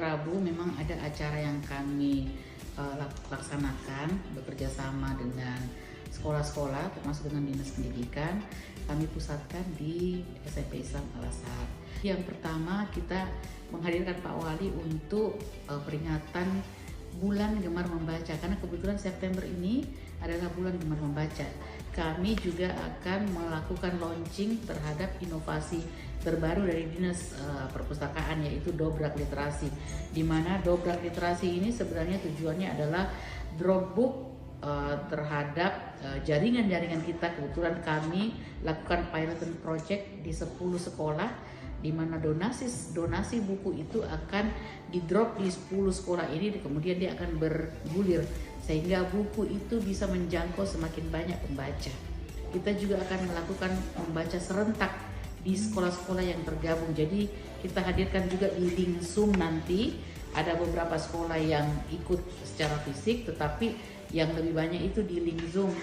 Rabu memang ada acara yang kami laksanakan bekerja sama dengan sekolah-sekolah termasuk dengan Dinas Pendidikan. Kami pusatkan di SMP Islam Al-Azhar. Yang pertama kita menghadirkan Pak Wali untuk peringatan bulan gemar membaca, karena kebetulan September ini adalah bulan gemar membaca. Kami juga akan melakukan launching terhadap inovasi terbaru dari Dinas Perpustakaan, yaitu Dobrak Literasi, di mana Dobrak Literasi ini sebenarnya tujuannya adalah dropbook terhadap jaringan-jaringan kita. Kebetulan kami lakukan pilot project di 10 sekolah, di mana donasi buku itu akan di drop di 10 sekolah ini, kemudian dia akan bergulir sehingga buku itu bisa menjangkau semakin banyak pembaca. Kita juga akan melakukan membaca serentak di sekolah-sekolah yang tergabung. Jadi kita hadirkan juga di link Zoom nanti. Ada beberapa sekolah yang ikut secara fisik, tetapi yang lebih banyak itu di link Zoom,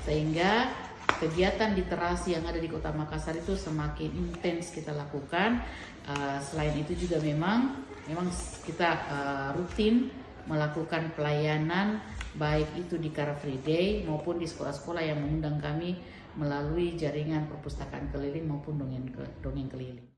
sehingga kegiatan literasi yang ada di Kota Makassar itu semakin intens kita lakukan. Selain itu juga memang kita rutin melakukan pelayanan baik itu di Car Free Day maupun di sekolah-sekolah yang mengundang kami melalui jaringan perpustakaan keliling maupun dongeng keliling.